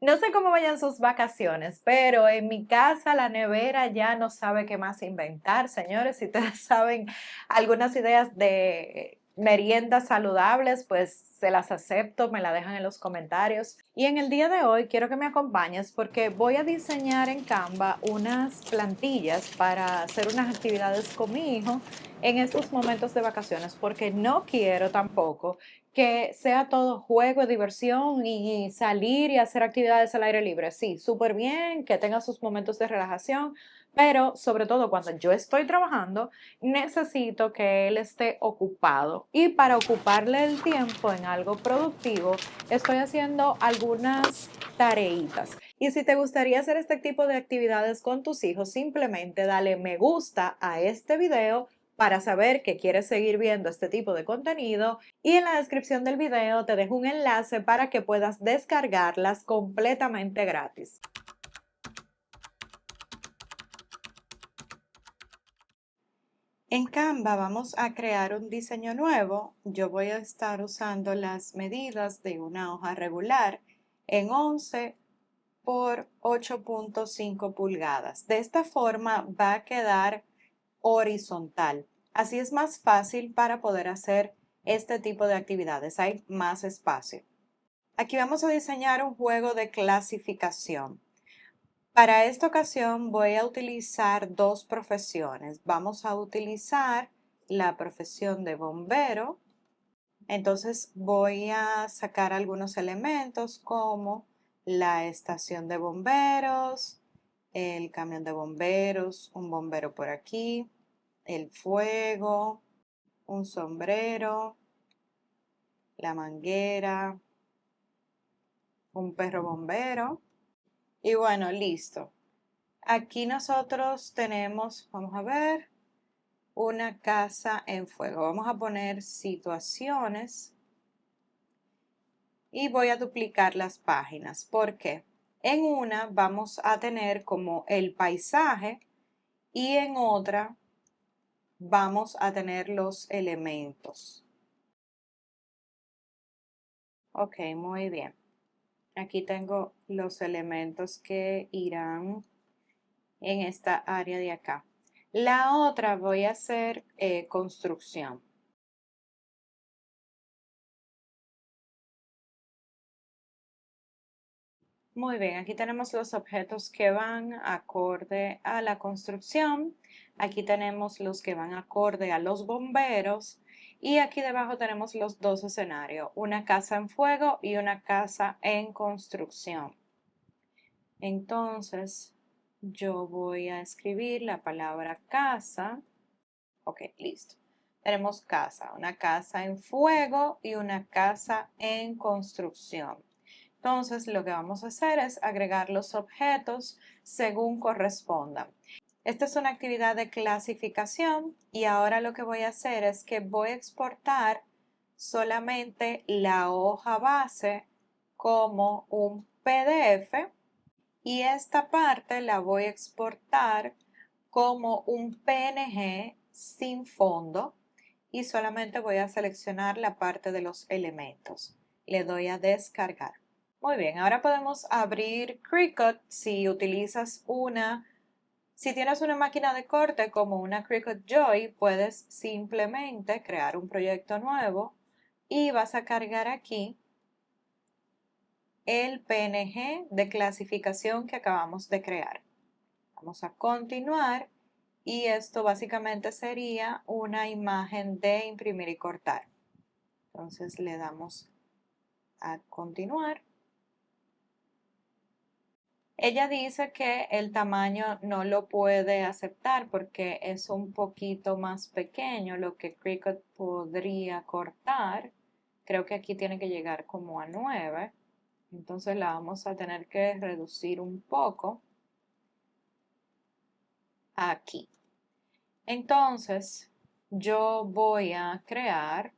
No sé cómo vayan sus vacaciones, pero en mi casa la nevera ya no sabe qué más inventar, señores. Si ustedes saben algunas ideas de meriendas saludables, pues se las acepto, me la dejan en los comentarios. Y en el día de hoy quiero que me acompañes porque voy a diseñar en Canva unas plantillas para hacer unas actividades con mi hijo en estos momentos de vacaciones, porque no quiero tampoco que sea todo juego, diversión y salir y hacer actividades al aire libre. Sí, súper bien, que tenga sus momentos de relajación, pero sobre todo cuando yo estoy trabajando, necesito que él esté ocupado. Y para ocuparle el tiempo en algo productivo, estoy haciendo algunas tareitas. Y si te gustaría hacer este tipo de actividades con tus hijos, simplemente dale me gusta a este video para saber que quieres seguir viendo este tipo de contenido y en la descripción del video te dejo un enlace para que puedas descargarlas completamente gratis. En Canva vamos a crear un diseño nuevo. Yo voy a estar usando las medidas de una hoja regular en 11 por 8.5 pulgadas. De esta forma va a quedar horizontal. Así es más fácil para poder hacer este tipo de actividades. Hay más espacio. Aquí vamos a diseñar un juego de clasificación. Para esta ocasión voy a utilizar dos profesiones. Vamos a utilizar la profesión de bombero. Entonces voy a sacar algunos elementos como la estación de bomberos, el camión de bomberos, un bombero por aquí, el fuego, un sombrero, la manguera, un perro bombero. Y bueno, listo. Aquí nosotros tenemos, vamos a ver, una casa en fuego. Vamos a poner situaciones y voy a duplicar las páginas. ¿Por qué? En una vamos a tener como el paisaje y en otra vamos a tener los elementos. Ok, muy bien. Aquí tengo los elementos que irán en esta área de acá. La otra voy a hacer construcción. Muy bien, aquí tenemos los objetos que van acorde a la construcción. Aquí tenemos los que van acorde a los bomberos. Y aquí debajo tenemos los dos escenarios, una casa en fuego y una casa en construcción. Entonces, yo voy a escribir la palabra casa. Ok, listo. Tenemos casa, una casa en fuego y una casa en construcción. Entonces, lo que vamos a hacer es agregar los objetos según correspondan. Esta es una actividad de clasificación y ahora lo que voy a hacer es que voy a exportar solamente la hoja base como un PDF y esta parte la voy a exportar como un PNG sin fondo y solamente voy a seleccionar la parte de los elementos. Le doy a descargar. Muy bien, ahora podemos abrir Cricut si tienes una máquina de corte como una Cricut Joy, puedes simplemente crear un proyecto nuevo y vas a cargar aquí el PNG de clasificación que acabamos de crear. Vamos a continuar y esto básicamente sería una imagen de imprimir y cortar. Entonces le damos a continuar. Ella dice que el tamaño no lo puede aceptar porque es un poquito más pequeño lo que Cricut podría cortar. Creo que aquí tiene que llegar como a 9. Entonces la vamos a tener que reducir un poco aquí. Entonces yo voy a crear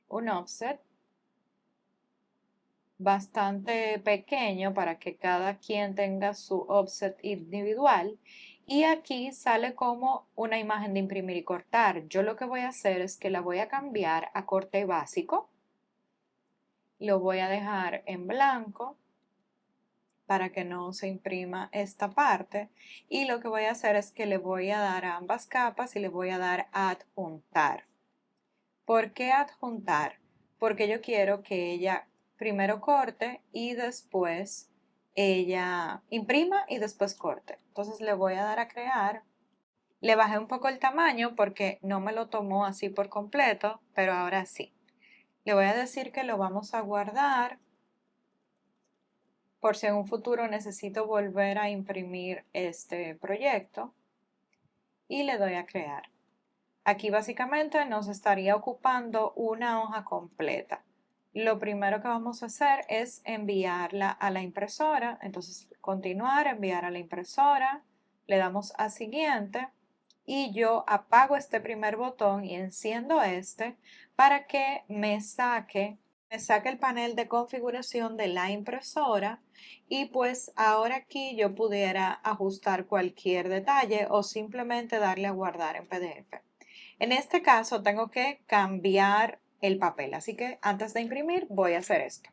un offset bastante pequeño para que cada quien tenga su offset individual y aquí sale como una imagen de imprimir y cortar. Yo lo que voy a hacer es que la voy a cambiar a corte básico, lo voy a dejar en blanco para que no se imprima esta parte. Y lo que voy a hacer es que le voy a dar a ambas capas y le voy a dar a adjuntar. ¿Por qué adjuntar? Porque yo quiero que ella primero corte y después ella imprima y después corte. Entonces le voy a dar a crear. Le bajé un poco el tamaño porque no me lo tomó así por completo, pero ahora sí. Le voy a decir que lo vamos a guardar por si en un futuro necesito volver a imprimir este proyecto y le doy a crear. Aquí básicamente nos estaría ocupando una hoja completa. Lo primero que vamos a hacer es enviarla a la impresora. Entonces, continuar, enviar a la impresora. Le damos a siguiente y yo apago este primer botón y enciendo este para que me saque el panel de configuración de la impresora y pues ahora aquí yo pudiera ajustar cualquier detalle o simplemente darle a guardar en PDF. En este caso tengo que cambiar el papel, así que antes de imprimir voy a hacer esto.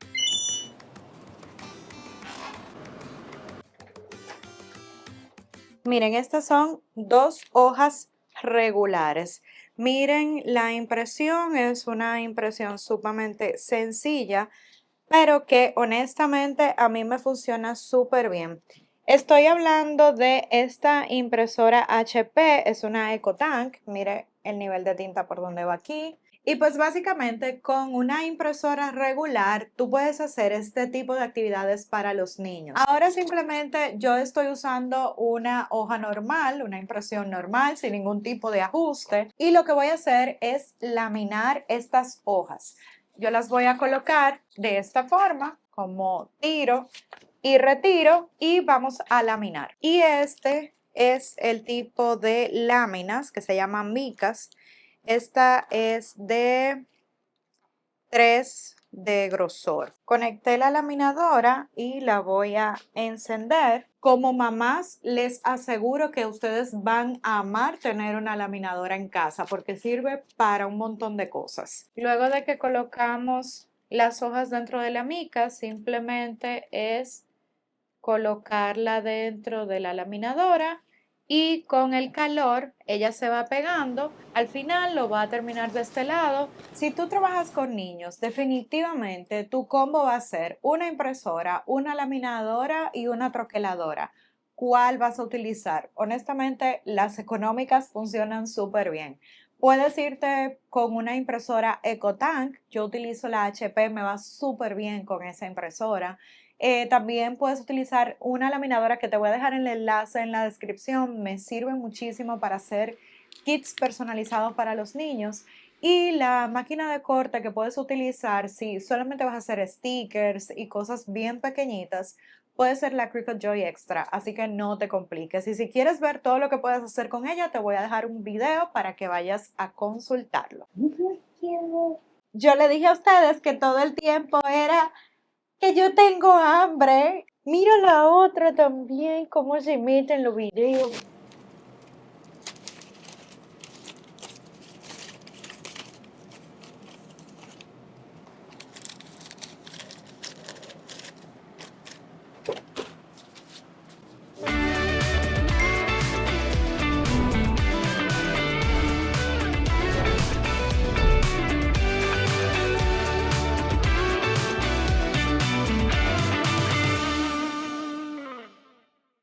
Miren, estas son dos hojas regulares. Miren, la impresión es una impresión sumamente sencilla, pero que honestamente a mí me funciona súper bien. Estoy hablando de esta impresora HP, es una EcoTank. Mire el nivel de tinta por donde va aquí. Y pues básicamente con una impresora regular tú puedes hacer este tipo de actividades para los niños. Ahora simplemente yo estoy usando una hoja normal, una impresión normal sin ningún tipo de ajuste y lo que voy a hacer es laminar estas hojas. Yo las voy a colocar de esta forma, como tiro y retiro y vamos a laminar. Y este es el tipo de láminas que se llaman micas. Esta es de 3 de grosor. Conecté la laminadora y la voy a encender. Como mamás, les aseguro que ustedes van a amar tener una laminadora en casa porque sirve para un montón de cosas. Luego de que colocamos las hojas dentro de la mica, simplemente es colocarla dentro de la laminadora y con el calor ella se va pegando. Al final lo va a terminar de este lado. Si tú trabajas con niños, definitivamente tu combo va a ser una impresora, una laminadora y una troqueladora. ¿Cuál vas a utilizar? Honestamente, las económicas funcionan súper bien. Puedes irte con una impresora EcoTank. Yo utilizo la HP, me va súper bien con esa impresora. También puedes utilizar una laminadora que te voy a dejar el enlace en la descripción. Me sirve muchísimo para hacer kits personalizados para los niños. Y la máquina de corte que puedes utilizar si solamente vas a hacer stickers y cosas bien pequeñitas, puede ser la Cricut Joy Extra, así que no te compliques. Y si quieres ver todo lo que puedes hacer con ella, te voy a dejar un video para que vayas a consultarlo. Yo le dije a ustedes que todo el tiempo era que yo tengo hambre. Mira la otra también, cómo se mete en los videos.